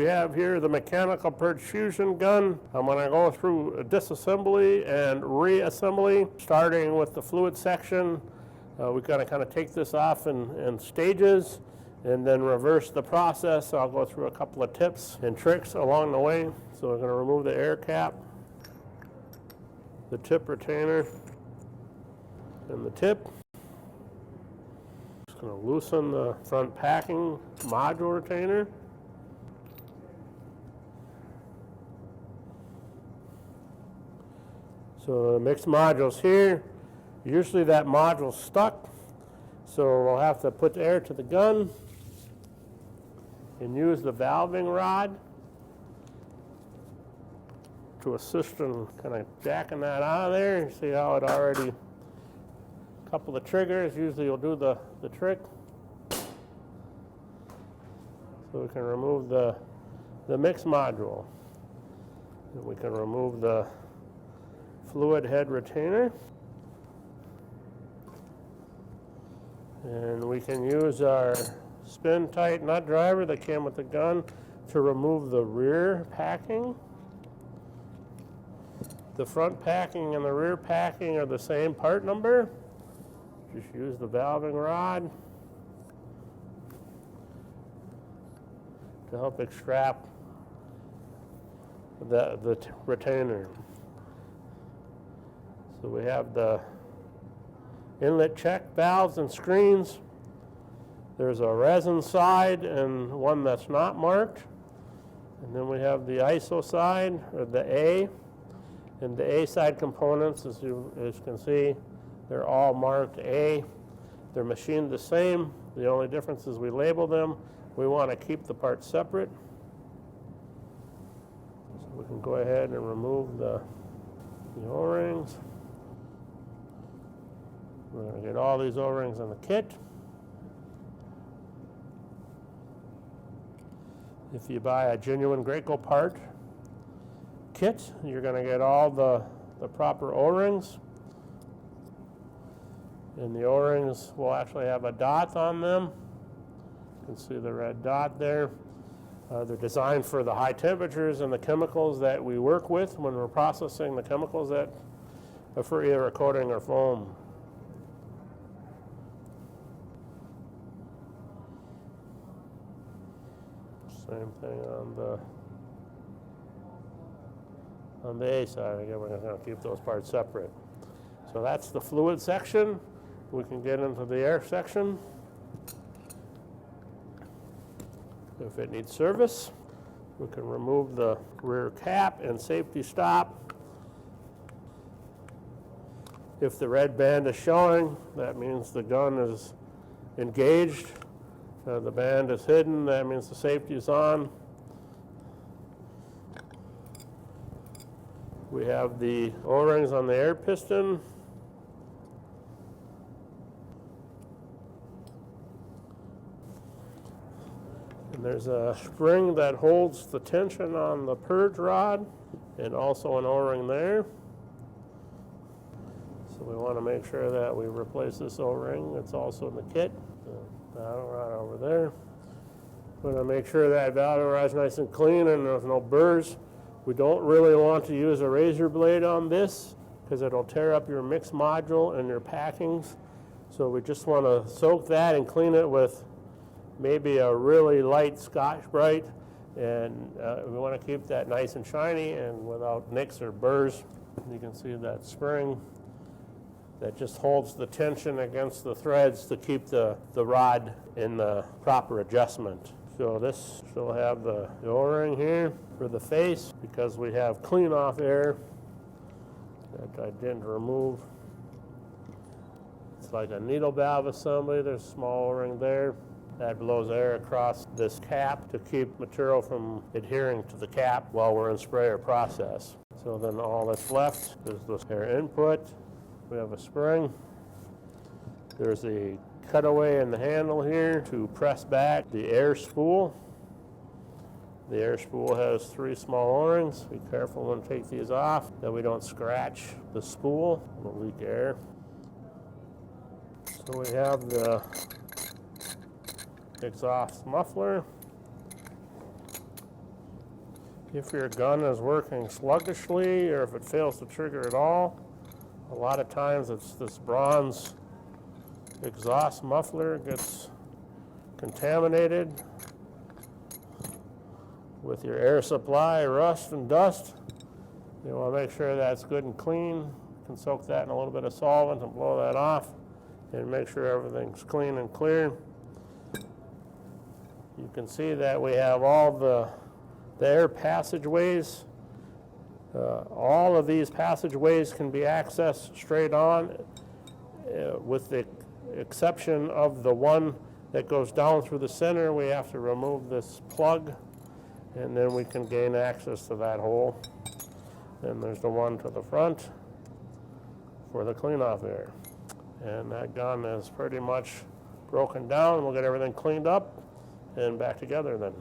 have here the mechanical purge fusion gun. I'm going to go through disassembly and reassembly, starting with the fluid section. We're going to kind of take this off in stages and then reverse the process. So I'll go through a couple of tips and tricks along the way. So we're going to remove the air cap, the tip retainer, and the tip. Just going to loosen the front packing module retainer. So the mixed modules here, usually that module's stuck, so we'll have to put the air to the gun and use the valving rod to assist in kind of jacking that out of there. You see how it already, a couple of triggers, usually you'll do the trick. So we can remove the mix module. And we can remove the fluid head retainer. And we can use our spin tight nut driver that came with the gun to remove the rear packing. The front packing and the rear packing are the same part number. Just use the valving rod to help extract the retainer. So we have the inlet check valves and screens. There's a resin side and one that's not marked. And then we have the ISO side, or the A. And the A side components, as you can see, they're all marked A. They're machined the same. The only difference is we label them. We want to keep the parts separate. So we can go ahead and remove the O-rings. We're going to get all these O-rings in the kit. If you buy a genuine Graco part kit, you're going to get all the proper O-rings. And the O-rings will actually have a dot on them. You can see the red dot there. They're designed for the high temperatures and the chemicals that we work with when we're processing the chemicals that are for either a coating or foam. Same thing on the A side. Again, we're going to keep those parts separate. So that's the fluid section. We can get into the air section. If it needs service, we can remove the rear cap and safety stop. If the red band is showing, that means the gun is engaged. The band is hidden, that means the safety is on. We have the O-rings on the air piston. And there's a spring that holds the tension on the purge rod, and also an O-ring there. So we want to make sure that we replace this O-ring. It's also in the kit. Valve rod over there. We're going to make sure that valve rod is nice and clean and there's no burrs. We don't really want to use a razor blade on this because it'll tear up your mix module and your packings. So we just want to soak that and clean it with maybe a really light Scotch-Brite, and we want to keep that nice and shiny and without nicks or burrs. You can see that spring that just holds the tension against the threads to keep the rod in the proper adjustment. So this will have the O-ring here for the face because we have clean off air that I didn't remove. It's like a needle valve assembly. There's a small O-ring there that blows air across this cap to keep material from adhering to the cap while we're in sprayer process. So then all that's left is this air input. We have a spring. There's a cutaway in the handle here to press back the air spool. The air spool has 3 small O-rings. Be careful when you take these off that we don't scratch the spool. It'll leak air. So we have the exhaust muffler. If your gun is working sluggishly or if it fails to trigger at all, a lot of times it's this bronze exhaust muffler gets contaminated with your air supply, rust and dust. You want to make sure that's good and clean. You can soak that in a little bit of solvent and blow that off and make sure everything's clean and clear. You can see that we have all the air passageways. All of these passageways can be accessed straight on, with the exception of the one that goes down through the center. We have to remove this plug, and then we can gain access to that hole. Then there's the one to the front for the clean-off air. And that gun is pretty much broken down. We'll get everything cleaned up and back together then.